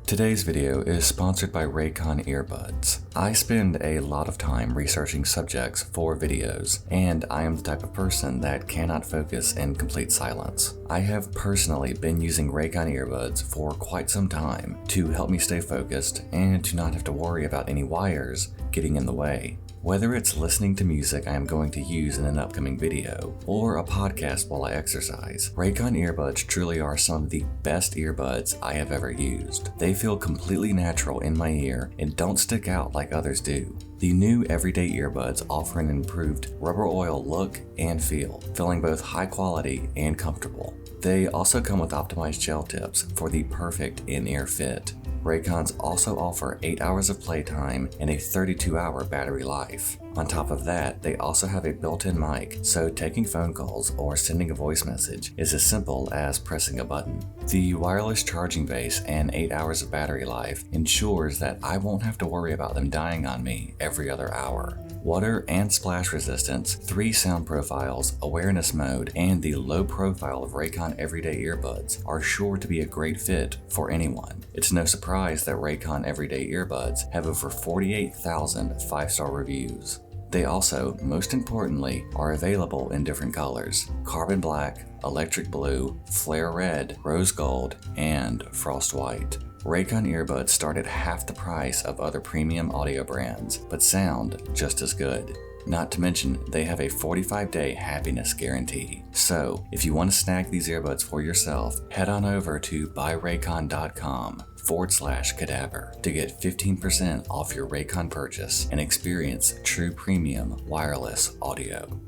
Today's video is sponsored by Raycon earbuds. I spend a lot of time researching subjects for videos, and I am the type of person that cannot focus in complete silence. I have personally been using Raycon earbuds for quite some time to help me stay focused and to not have to worry about any wires getting in the way. Whether it's listening to music I am going to use in an upcoming video, or a podcast while I exercise, Raycon earbuds truly are some of the best earbuds I have ever used. They feel completely natural in my ear and don't stick out like others do. The new everyday earbuds offer an improved rubber oil look and feel, feeling both high quality and comfortable. They also come with optimized gel tips for the perfect in-ear fit. Raycons also offer 8 hours of playtime and a 32-hour battery life. On top of that, they also have a built-in mic, so taking phone calls or sending a voice message is as simple as pressing a button. The wireless charging base and 8 hours of battery life ensures that I won't have to worry about them dying on me every other hour. Water and splash resistance, 3 sound profiles, awareness mode, and the low profile of Raycon everyday earbuds are sure to be a great fit for anyone. It's no surprise that Raycon everyday earbuds have over 48,000 5-star reviews. They also, most importantly, are available in different colors: carbon black, electric blue, flare red, rose gold, and frost white. Raycon earbuds start at half the price of other premium audio brands, but sound just as good. Not to mention, they have a 45-day happiness guarantee. So, if you want to snag these earbuds for yourself, head on over to buyraycon.com/cadaver to get 15% off your Raycon purchase and experience true premium wireless audio.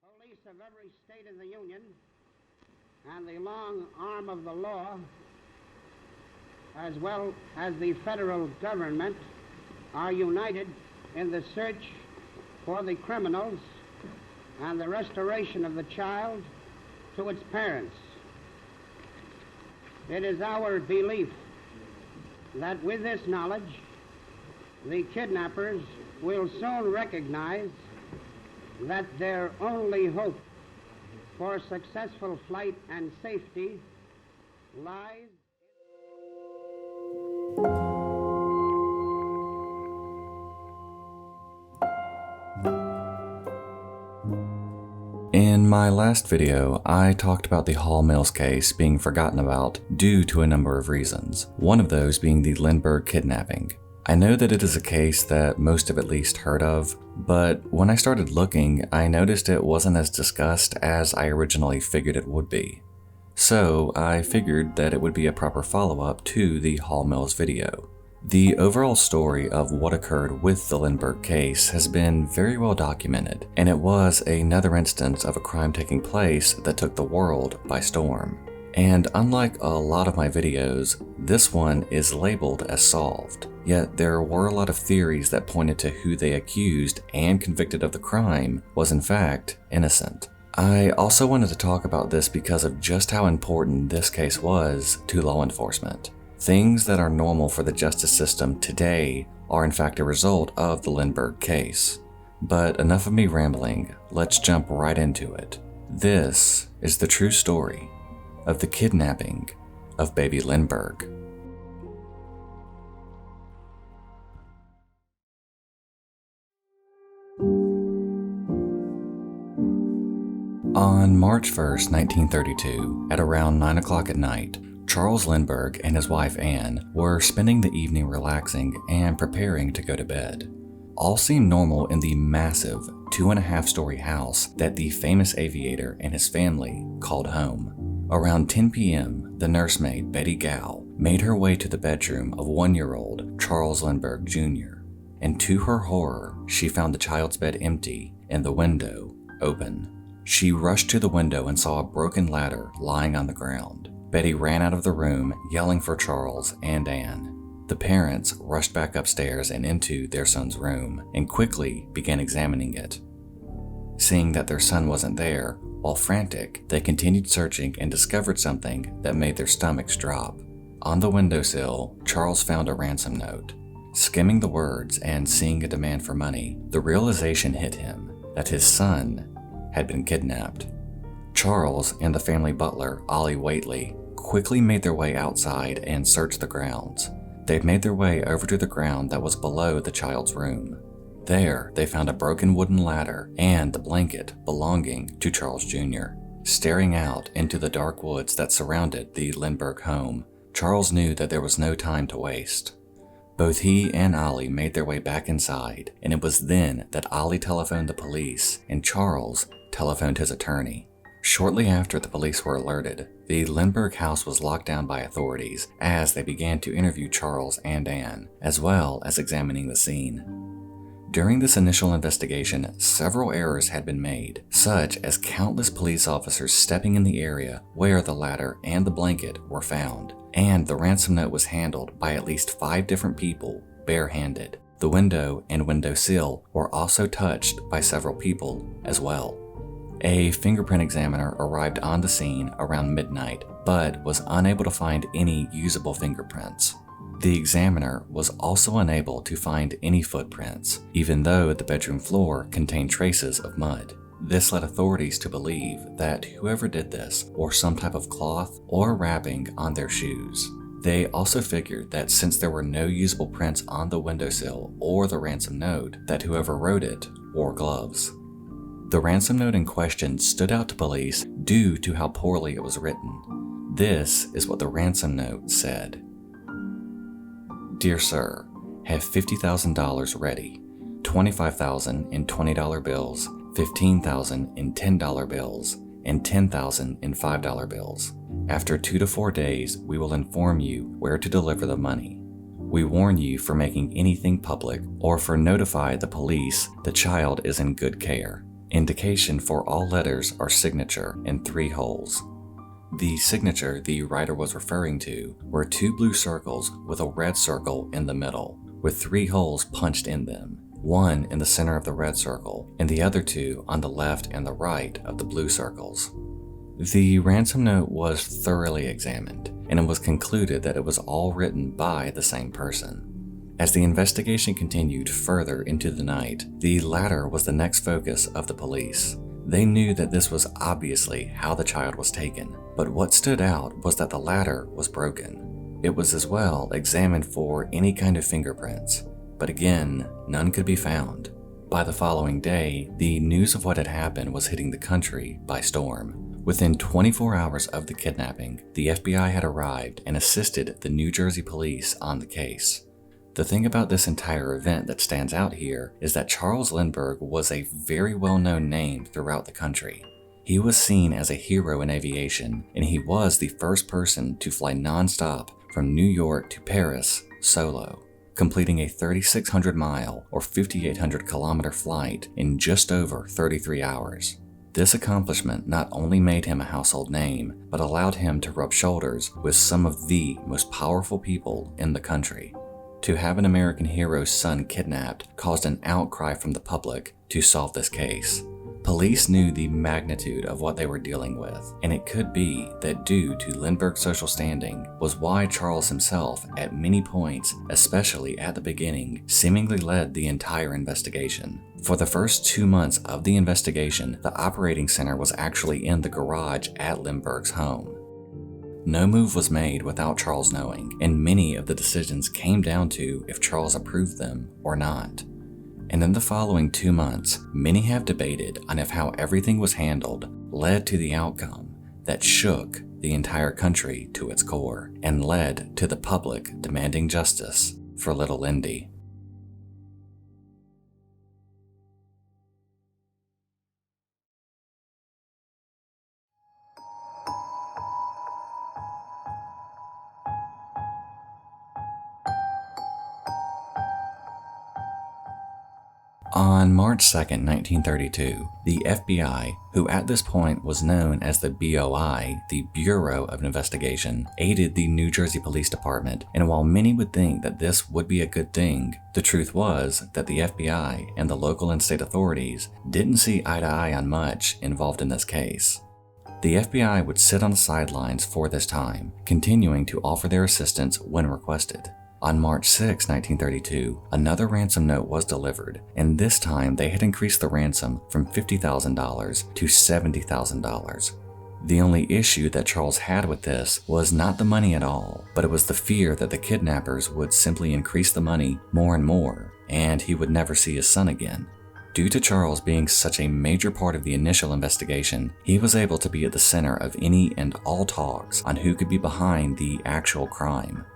Police of every state in the Union and the long arm of the law, as well as the federal government, are united in the search for the criminals and the restoration of the child to its parents. It is our belief that with this knowledge, the kidnappers will soon recognize that their only hope for successful flight and safety lies In my last video, I talked about the Hall Mills case being forgotten about due to a number of reasons, one of those being the Lindbergh kidnapping. I know that it is a case that most have at least heard of, but when I started looking, I noticed it wasn't as discussed as I originally figured it would be. So I figured that it would be a proper follow-up to the Hall Mills video. The overall story of what occurred with the Lindbergh case has been very well documented, and it was another instance of a crime taking place that took the world by storm. And unlike a lot of my videos, this one is labeled as solved. Yet there were a lot of theories that pointed to who they accused and convicted of the crime was in fact innocent. I also wanted to talk about this because of just how important this case was to law enforcement. Things that are normal for the justice system today are in fact a result of the Lindbergh case. But enough of me rambling, let's jump right into it. This is the true story of the kidnapping of baby Lindbergh. On March 1st, 1932, at around 9 o'clock at night, Charles Lindbergh and his wife Anne were spending the evening relaxing and preparing to go to bed. All seemed normal in the massive 2.5-story house that the famous aviator and his family called home. Around 10 p.m., the nursemaid Betty Gow made her way to the bedroom of 1-year-old Charles Lindbergh Jr., and to her horror, she found the child's bed empty and the window open. She rushed to the window and saw a broken ladder lying on the ground. Betty ran out of the room, yelling for Charles and Anne. The parents rushed back upstairs and into their son's room and quickly began examining it. Seeing that their son wasn't there, while frantic, they continued searching and discovered something that made their stomachs drop. On the windowsill, Charles found a ransom note. Skimming the words and seeing a demand for money, the realization hit him that his son had been kidnapped. Charles and the family butler, Ollie Waitley, quickly made their way outside and searched the grounds. They made their way over to the ground that was below the child's room. There, they found a broken wooden ladder and the blanket belonging to Charles Jr. Staring out into the dark woods that surrounded the Lindbergh home, Charles knew that there was no time to waste. Both he and Ollie made their way back inside, and it was then that Ollie telephoned the police and Charles telephoned his attorney. Shortly after the police were alerted, the Lindbergh house was locked down by authorities as they began to interview Charles and Anne, as well as examining the scene. During this initial investigation, several errors had been made, such as countless police officers stepping in the area where the ladder and the blanket were found, and the ransom note was handled by at least 5 different people, barehanded. The window and windowsill were also touched by several people as well. A fingerprint examiner arrived on the scene around midnight, but was unable to find any usable fingerprints. The examiner was also unable to find any footprints, even though the bedroom floor contained traces of mud. This led authorities to believe that whoever did this wore some type of cloth or wrapping on their shoes. They also figured that since there were no usable prints on the windowsill or the ransom note, that whoever wrote it wore gloves. The ransom note in question stood out to police due to how poorly it was written. This is what the ransom note said. Dear sir, have $50,000 ready, $25,000 in $20 bills, $15,000 in $10 bills, and $10,000 in $5 bills. After 2 to 4 days, we will inform you where to deliver the money. We warn you for making anything public or for notify the police the child is in good care. Indication for all letters are signature in 3 holes. The signature the writer was referring to were 2 blue circles with a red circle in the middle, with 3 holes punched in them, one in the center of the red circle, and the other 2 on the left and the right of the blue circles. The ransom note was thoroughly examined, and it was concluded that it was all written by the same person. As the investigation continued further into the night, the ladder was the next focus of the police. They knew that this was obviously how the child was taken, but what stood out was that the ladder was broken. It was as well examined for any kind of fingerprints, but again, none could be found. By the following day, the news of what had happened was hitting the country by storm. Within 24 hours of the kidnapping, the FBI had arrived and assisted the New Jersey police on the case. The thing about this entire event that stands out here is that Charles Lindbergh was a very well-known name throughout the country. He was seen as a hero in aviation, and he was the first person to fly non-stop from New York to Paris solo, completing a 3,600-mile or 5,800-kilometer flight in just over 33 hours. This accomplishment not only made him a household name, but allowed him to rub shoulders with some of the most powerful people in the country. To have an American hero's son kidnapped caused an outcry from the public to solve this case. Police knew the magnitude of what they were dealing with, and it could be that due to Lindbergh's social standing was why Charles himself, at many points, especially at the beginning, seemingly led the entire investigation. For the first 2 months of the investigation, the operating center was actually in the garage at Lindbergh's home. No move was made without Charles knowing, and many of the decisions came down to if Charles approved them or not. And in the following 2 months, many have debated on if how everything was handled led to the outcome that shook the entire country to its core and led to the public demanding justice for little Lindy. On March 2, 1932, the FBI, who at this point was known as the BOI, the Bureau of Investigation, aided the New Jersey Police Department, and while many would think that this would be a good thing, the truth was that the FBI and the local and state authorities didn't see eye to eye on much involved in this case. The FBI would sit on the sidelines for this time, continuing to offer their assistance when requested. On March 6, 1932, another ransom note was delivered, and this time they had increased the ransom from $50,000 to $70,000. The only issue that Charles had with this was not the money at all, but it was the fear that the kidnappers would simply increase the money more and more, and he would never see his son again. Due to Charles being such a major part of the initial investigation, he was able to be at the center of any and all talks on who could be behind the actual crime.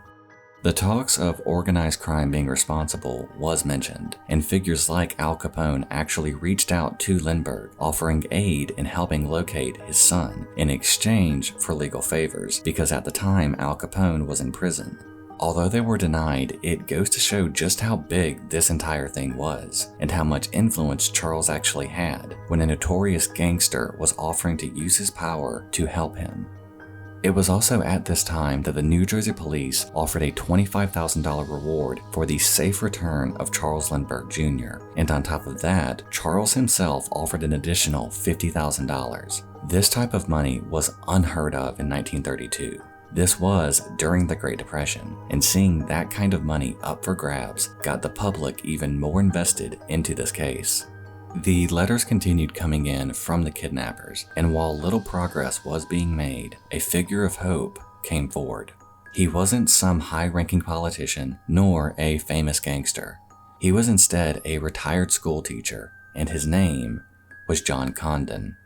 The talks of organized crime being responsible was mentioned, and figures like Al Capone actually reached out to Lindbergh, offering aid in helping locate his son in exchange for legal favors, because at the time Al Capone was in prison. Although they were denied, it goes to show just how big this entire thing was, and how much influence Charles actually had when a notorious gangster was offering to use his power to help him. It was also at this time that the New Jersey police offered a $25,000 reward for the safe return of Charles Lindbergh Jr., and on top of that, Charles himself offered an additional $50,000. This type of money was unheard of in 1932. This was during the Great Depression, and seeing that kind of money up for grabs got the public even more invested into this case. The letters continued coming in from the kidnappers, and while little progress was being made, a figure of hope came forward. He wasn't some high-ranking politician, nor a famous gangster. He was instead a retired school teacher, and his name was John Condon.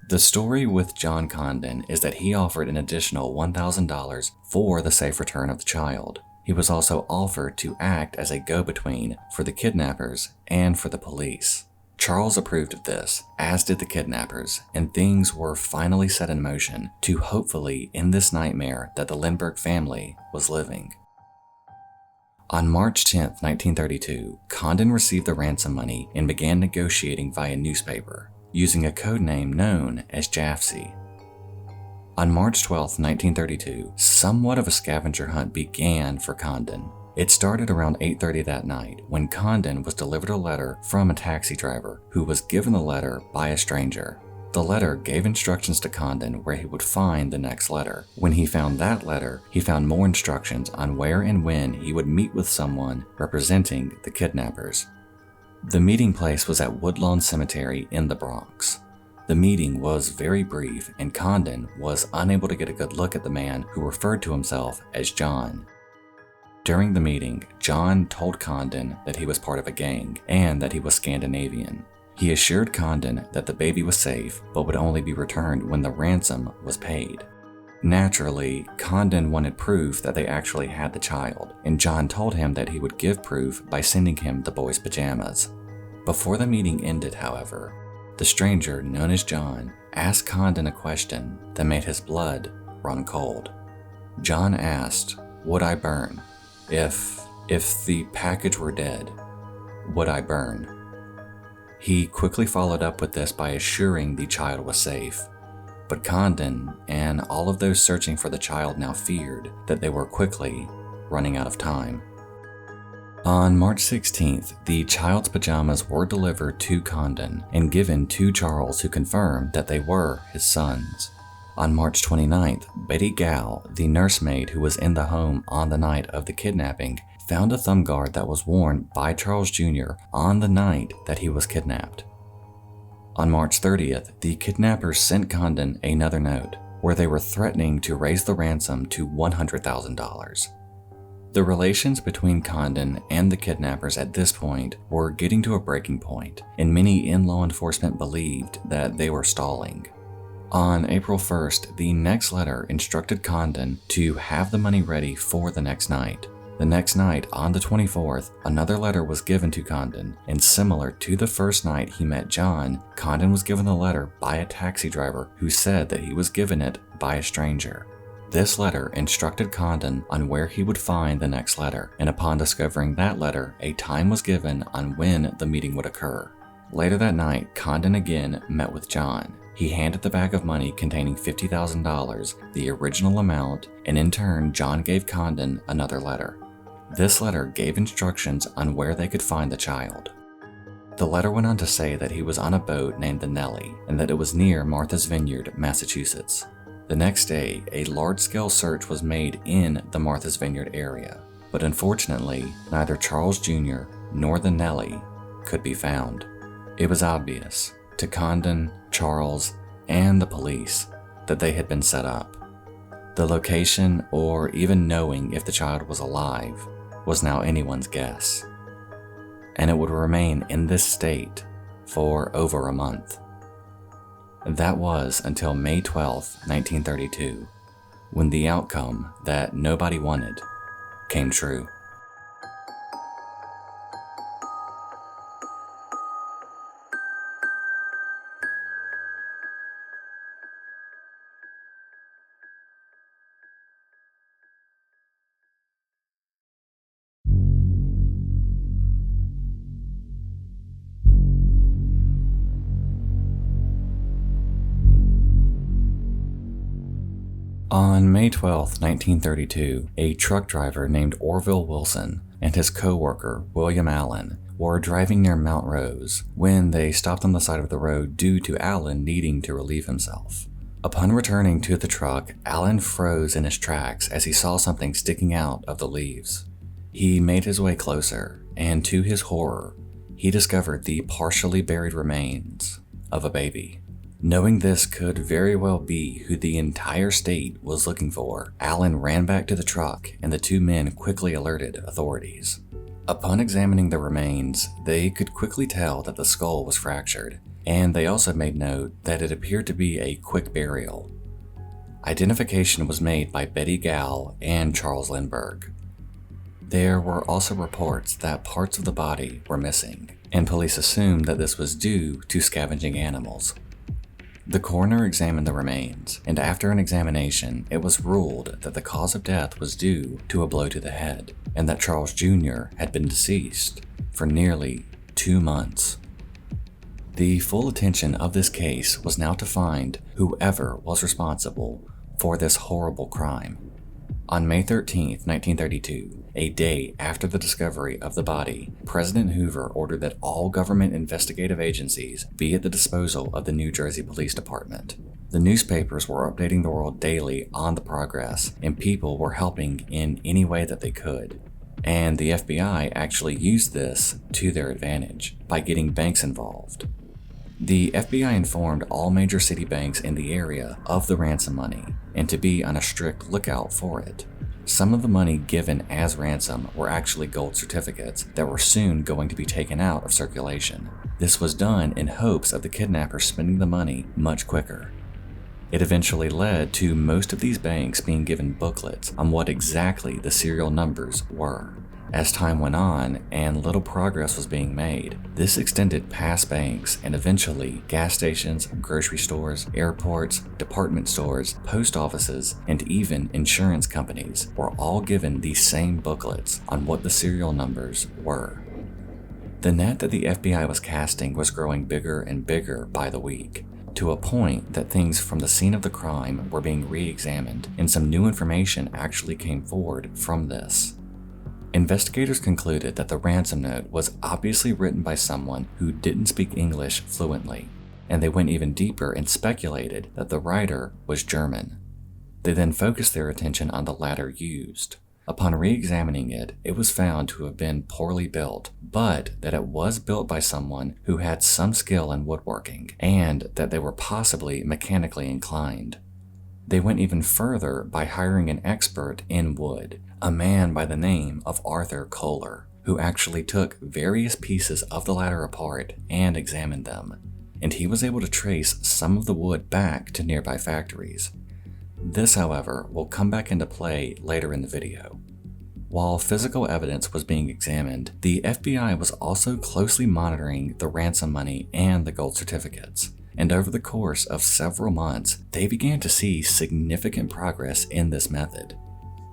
The story with John Condon is that he offered an additional $1,000 for the safe return of the child. He was also offered to act as a go-between for the kidnappers and for the police. Charles approved of this, as did the kidnappers, and things were finally set in motion to hopefully end this nightmare that the Lindbergh family was living. On March 10, 1932, Condon received the ransom money and began negotiating via newspaper, using a code name known as Jafsy. On March 12, 1932, somewhat of a scavenger hunt began for Condon. It started around 8:30 that night when Condon was delivered a letter from a taxi driver who was given the letter by a stranger. The letter gave instructions to Condon where he would find the next letter. When he found that letter, he found more instructions on where and when he would meet with someone representing the kidnappers. The meeting place was at Woodlawn Cemetery in the Bronx. The meeting was very brief, and Condon was unable to get a good look at the man who referred to himself as John. During the meeting, John told Condon that he was part of a gang and that he was Scandinavian. He assured Condon that the baby was safe but would only be returned when the ransom was paid. Naturally, Condon wanted proof that they actually had the child, and John told him that he would give proof by sending him the boy's pajamas. Before the meeting ended, however, the stranger, known as John, asked Condon a question that made his blood run cold. John asked, "Would I burn? If the package were dead, would I burn?" He quickly followed up with this by assuring the child was safe. But Condon and all of those searching for the child now feared that they were quickly running out of time. On March 16th, the child's pajamas were delivered to Condon and given to Charles, who confirmed that they were his sons. On March 29th, Betty Gow, the nursemaid who was in the home on the night of the kidnapping, found a thumb guard that was worn by Charles Jr. on the night that he was kidnapped. On March 30th, the kidnappers sent Condon another note, where they were threatening to raise the ransom to $100,000. The relations between Condon and the kidnappers at this point were getting to a breaking point, and many in law enforcement believed that they were stalling. On April 1st, the next letter instructed Condon to have the money ready for the next night. The next night, on the 24th, another letter was given to Condon, and similar to the first night he met John, Condon was given the letter by a taxi driver who said that he was given it by a stranger. This letter instructed Condon on where he would find the next letter, and upon discovering that letter, a time was given on when the meeting would occur. Later that night, Condon again met with John. He handed the bag of money containing $50,000, the original amount, and in turn, John gave Condon another letter. This letter gave instructions on where they could find the child. The letter went on to say that he was on a boat named the Nellie, and that it was near Martha's Vineyard, Massachusetts. The next day, a large-scale search was made in the Martha's Vineyard area, but unfortunately, neither Charles Jr. nor the Nellie could be found. It was obvious to Condon, Charles, and the police that they had been set up. The location, or even knowing if the child was alive, was now anyone's guess. And it would remain in this state for over a month. That was until May 12, 1932, when the outcome that nobody wanted came true. On May 12, 1932, a truck driver named Orville Wilson and his co-worker, William Allen, were driving near Mount Rose when they stopped on the side of the road due to Allen needing to relieve himself. Upon returning to the truck, Allen froze in his tracks as he saw something sticking out of the leaves. He made his way closer, and to his horror, he discovered the partially buried remains of a baby. Knowing this could very well be who the entire state was looking for, Allen ran back to the truck and the two men quickly alerted authorities. Upon examining the remains, they could quickly tell that the skull was fractured, and they also made note that it appeared to be a quick burial. Identification was made by Betty Gall and Charles Lindbergh. There were also reports that parts of the body were missing, and police assumed that this was due to scavenging animals. The coroner examined the remains, and after an examination, it was ruled that the cause of death was due to a blow to the head, and that Charles Jr. had been deceased for nearly 2 months. The full attention of this case was now to find whoever was responsible for this horrible crime. On May 13, 1932, a day after the discovery of the body, President Hoover ordered that all government investigative agencies be at the disposal of the New Jersey Police Department. The newspapers were updating the world daily on the progress, and people were helping in any way that they could. And the FBI actually used this to their advantage by getting banks involved. The FBI informed all major city banks in the area of the ransom money and to be on a strict lookout for it. Some of the money given as ransom were actually gold certificates that were soon going to be taken out of circulation. This was done in hopes of the kidnappers spending the money much quicker. It eventually led to most of these banks being given booklets on what exactly the serial numbers were. As time went on and little progress was being made, this extended past banks and eventually gas stations, grocery stores, airports, department stores, post offices, and even insurance companies were all given these same booklets on what the serial numbers were. The net that the FBI was casting was growing bigger and bigger by the week, to a point that things from the scene of the crime were being re-examined and some new information actually came forward from this. Investigators concluded that the ransom note was obviously written by someone who didn't speak English fluently, and they went even deeper and speculated that the writer was German. They then focused their attention on the ladder used. Upon re-examining it, it was found to have been poorly built, but that it was built by someone who had some skill in woodworking, and that they were possibly mechanically inclined. They went even further by hiring an expert in wood, a man by the name of Arthur Kohler, who actually took various pieces of the ladder apart and examined them, and he was able to trace some of the wood back to nearby factories. This, however, will come back into play later in the video. While physical evidence was being examined, the FBI was also closely monitoring the ransom money and the gold certificates. And over the course of several months, they began to see significant progress in this method.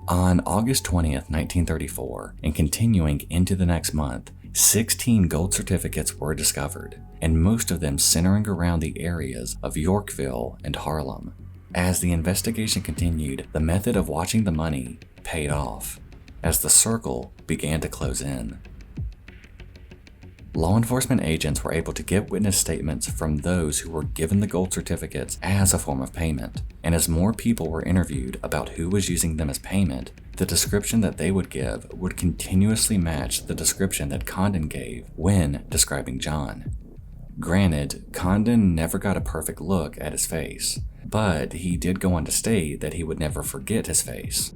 On August 20th, 1934, and continuing into the next month, 16 gold certificates were discovered, and most of them centering around the areas of Yorkville and Harlem. As the investigation continued, the method of watching the money paid off, as the circle began to close in. Law enforcement agents were able to get witness statements from those who were given the gold certificates as a form of payment, and as more people were interviewed about who was using them as payment, the description that they would give would continuously match the description that Condon gave when describing John. Granted, Condon never got a perfect look at his face, but he did go on to state that he would never forget his face.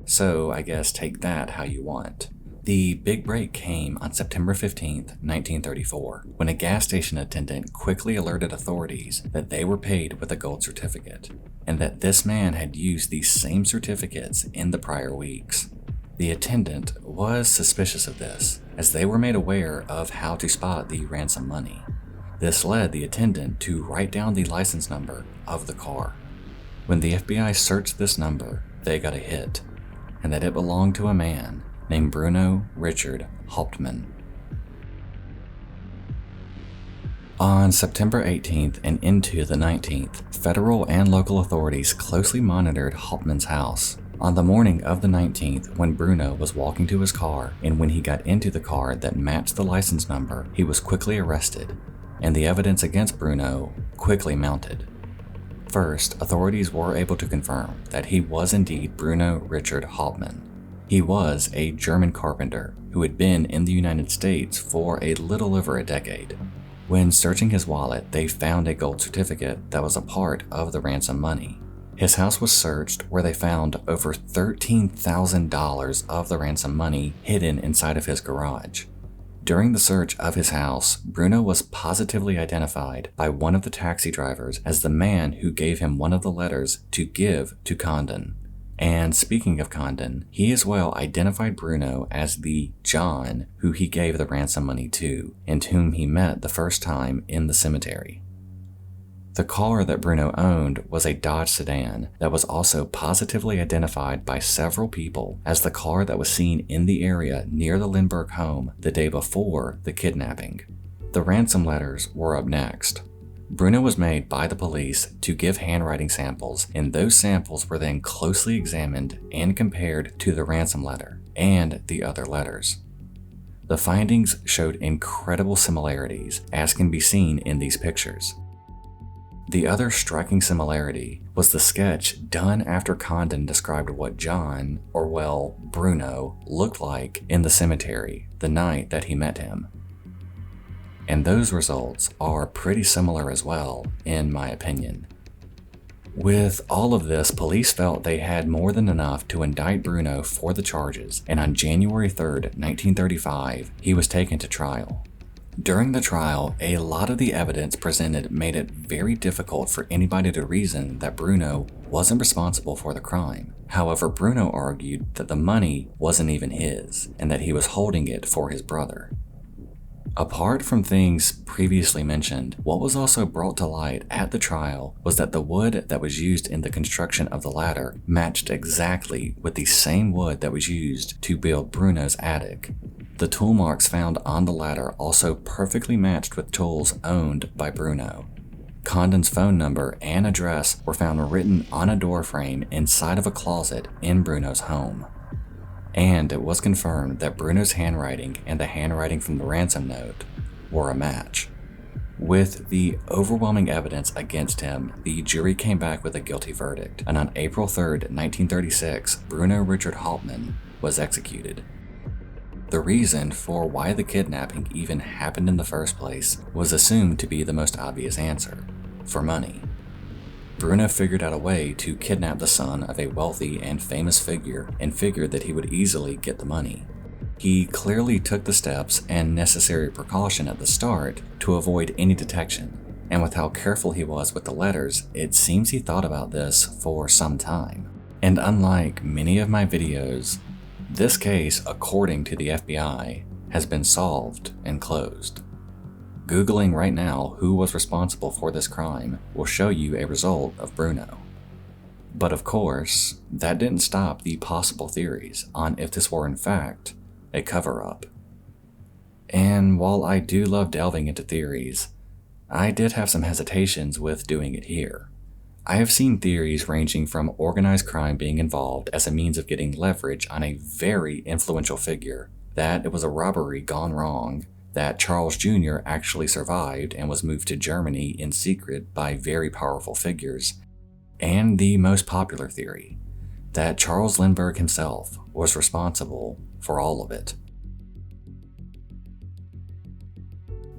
So I guess take that how you want. The big break came on September 15th, 1934, when a gas station attendant quickly alerted authorities that they were paid with a gold certificate, and that this man had used these same certificates in the prior weeks. The attendant was suspicious of this, as they were made aware of how to spot the ransom money. This led the attendant to write down the license number of the car. When the FBI searched this number, they got a hit, and that it belonged to a man named Bruno Richard Hauptmann. On September 18th and into the 19th, federal and local authorities closely monitored Hauptmann's house. On the morning of the 19th, when Bruno was walking to his car, and when he got into the car that matched the license number, he was quickly arrested, and the evidence against Bruno quickly mounted. First, authorities were able to confirm that he was indeed Bruno Richard Hauptmann. He was a German carpenter who had been in the United States for a little over a decade. When searching his wallet, they found a gold certificate that was a part of the ransom money. His house was searched, where they found over $13,000 of the ransom money hidden inside of his garage. During the search of his house, Bruno was positively identified by one of the taxi drivers as the man who gave him one of the letters to give to Condon. And speaking of Condon, he as well identified Bruno as the John who he gave the ransom money to, and whom he met the first time in the cemetery. The car that Bruno owned was a Dodge sedan that was also positively identified by several people as the car that was seen in the area near the Lindbergh home the day before the kidnapping. The ransom letters were up next. Bruno was made by the police to give handwriting samples, and those samples were then closely examined and compared to the ransom letter and the other letters. The findings showed incredible similarities, as can be seen in these pictures. The other striking similarity was the sketch done after Condon described what John, or well, Bruno, looked like in the cemetery the night that he met him. And those results are pretty similar as well, in my opinion. With all of this, police felt they had more than enough to indict Bruno for the charges, and on January 3rd, 1935, he was taken to trial. During the trial, a lot of the evidence presented made it very difficult for anybody to reason that Bruno wasn't responsible for the crime. However, Bruno argued that the money wasn't even his, and that he was holding it for his brother. Apart from things previously mentioned, what was also brought to light at the trial was that the wood that was used in the construction of the ladder matched exactly with the same wood that was used to build Bruno's attic. The tool marks found on the ladder also perfectly matched with tools owned by Bruno. Condon's phone number and address were found written on a door frame inside of a closet in Bruno's home. And it was confirmed that Bruno's handwriting and the handwriting from the ransom note were a match. With the overwhelming evidence against him, the jury came back with a guilty verdict, and on April 3rd, 1936, Bruno Richard Hauptmann was executed. The reason for why the kidnapping even happened in the first place was assumed to be the most obvious answer: for money. Bruno figured out a way to kidnap the son of a wealthy and famous figure and figured that he would easily get the money. He clearly took the steps and necessary precaution at the start to avoid any detection, and with how careful he was with the letters, it seems he thought about this for some time. And unlike many of my videos, this case, according to the FBI, has been solved and closed. Googling right now who was responsible for this crime will show you a result of Bruno. But of course, that didn't stop the possible theories on if this were in fact a cover-up. And while I do love delving into theories, I did have some hesitations with doing it here. I have seen theories ranging from organized crime being involved as a means of getting leverage on a very influential figure, that it was a robbery gone wrong, that Charles Jr. actually survived and was moved to Germany in secret by very powerful figures, and the most popular theory, that Charles Lindbergh himself was responsible for all of it.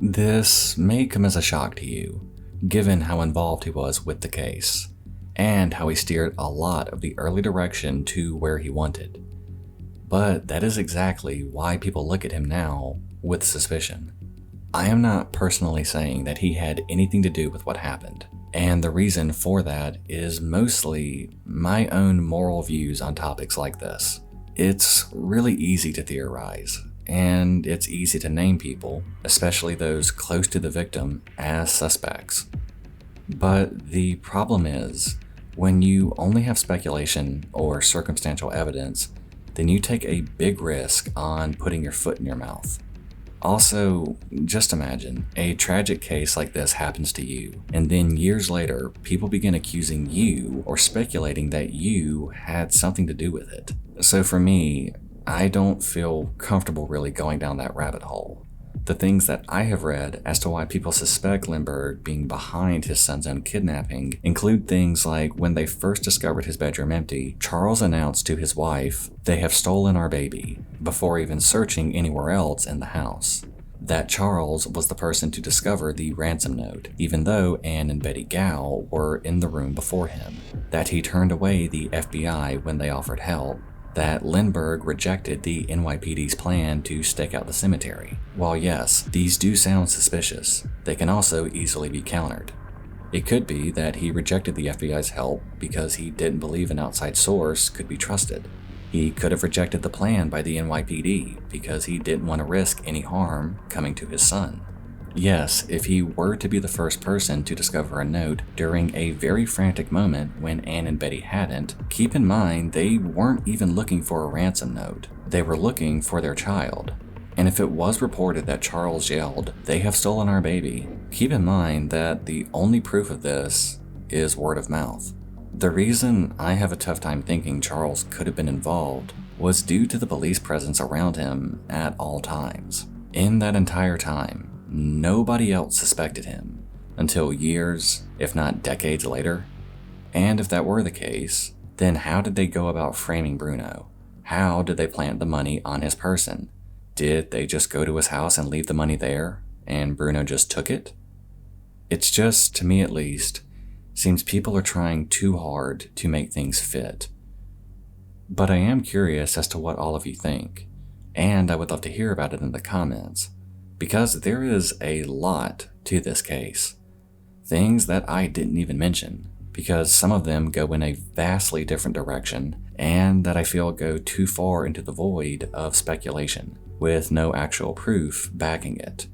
This may come as a shock to you, given how involved he was with the case, and how he steered a lot of the early direction to where he wanted. But that is exactly why people look at him now with suspicion. I am not personally saying that he had anything to do with what happened, and the reason for that is mostly my own moral views on topics like this. It's really easy to theorize, and it's easy to name people, especially those close to the victim, as suspects. But the problem is, when you only have speculation or circumstantial evidence, then you take a big risk on putting your foot in your mouth. Also, just imagine, a tragic case like this happens to you, and then years later, people begin accusing you or speculating that you had something to do with it. So for me, I don't feel comfortable really going down that rabbit hole. The things that I have read as to why people suspect Lindbergh being behind his son's own kidnapping include things like when they first discovered his bedroom empty, Charles announced to his wife, "They have stolen our baby," before even searching anywhere else in the house. That Charles was the person to discover the ransom note, even though Anne and Betty Gow were in the room before him. That he turned away the FBI when they offered help. That Lindbergh rejected the NYPD's plan to stake out the cemetery. While yes, these do sound suspicious, they can also easily be countered. It could be that he rejected the FBI's help because he didn't believe an outside source could be trusted. He could have rejected the plan by the NYPD because he didn't want to risk any harm coming to his son. Yes, if he were to be the first person to discover a note during a very frantic moment when Anne and Betty hadn't, keep in mind they weren't even looking for a ransom note. They were looking for their child. And if it was reported that Charles yelled, "They have stolen our baby," keep in mind that the only proof of this is word of mouth. The reason I have a tough time thinking Charles could have been involved was due to the police presence around him at all times. In that entire time, nobody else suspected him until years, if not decades later. And if that were the case, then how did they go about framing Bruno? How did they plant the money on his person? Did they just go to his house and leave the money there, and Bruno just took it? It's just, to me at least, seems people are trying too hard to make things fit. But I am curious as to what all of you think, and I would love to hear about it in the comments, because there is a lot to this case. Things that I didn't even mention, because some of them go in a vastly different direction, and that I feel go too far into the void of speculation, with no actual proof backing it.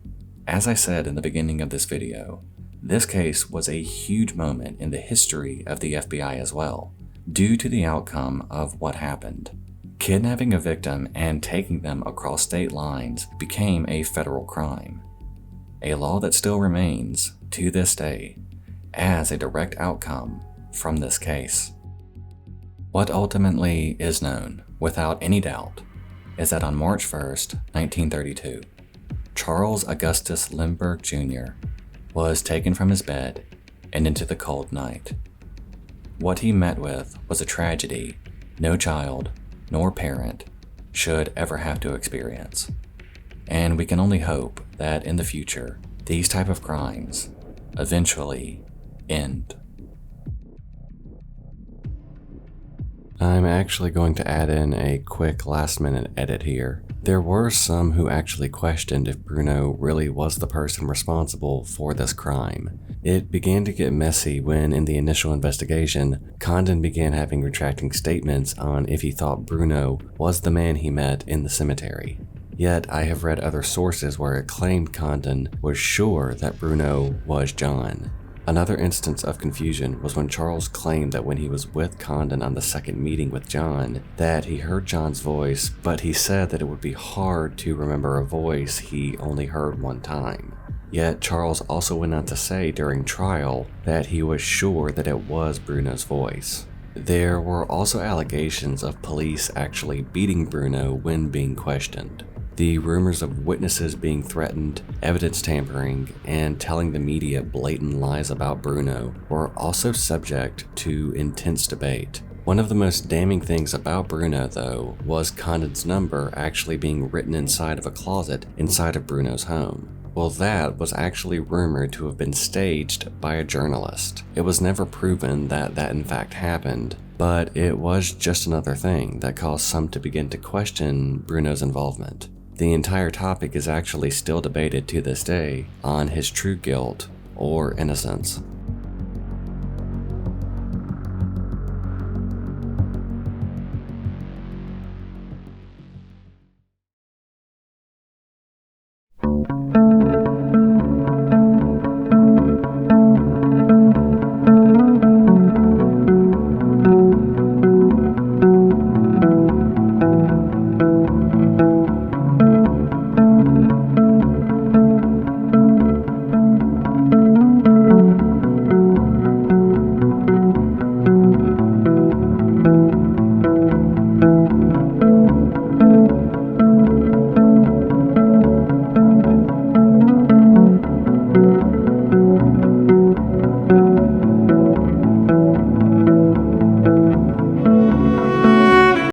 As I said in the beginning of this video, this case was a huge moment in the history of the FBI as well, due to the outcome of what happened. Kidnapping a victim and taking them across state lines became a federal crime, a law that still remains, to this day, as a direct outcome from this case. What ultimately is known, without any doubt, is that on March 1st, 1932, Charles Augustus Lindbergh Jr. was taken from his bed and into the cold night. What he met with was a tragedy no child nor parent should ever have to experience. And we can only hope that in the future, these type of crimes eventually end. I'm actually going to add in a quick last-minute edit here. There were some who actually questioned if Bruno really was the person responsible for this crime. It began to get messy when, in the initial investigation, Condon began having retracting statements on if he thought Bruno was the man he met in the cemetery. Yet, I have read other sources where it claimed Condon was sure that Bruno was John. Another instance of confusion was when Charles claimed that when he was with Condon on the second meeting with John, that he heard John's voice, but he said that it would be hard to remember a voice he only heard one time. Yet Charles also went on to say during trial that he was sure that it was Bruno's voice. There were also allegations of police actually beating Bruno when being questioned. The rumors of witnesses being threatened, evidence tampering, and telling the media blatant lies about Bruno were also subject to intense debate. One of the most damning things about Bruno, though, was Condon's number actually being written inside of a closet inside of Bruno's home. Well, that was actually rumored to have been staged by a journalist. It was never proven that that in fact happened, but it was just another thing that caused some to begin to question Bruno's involvement. The entire topic is actually still debated to this day on his true guilt or innocence.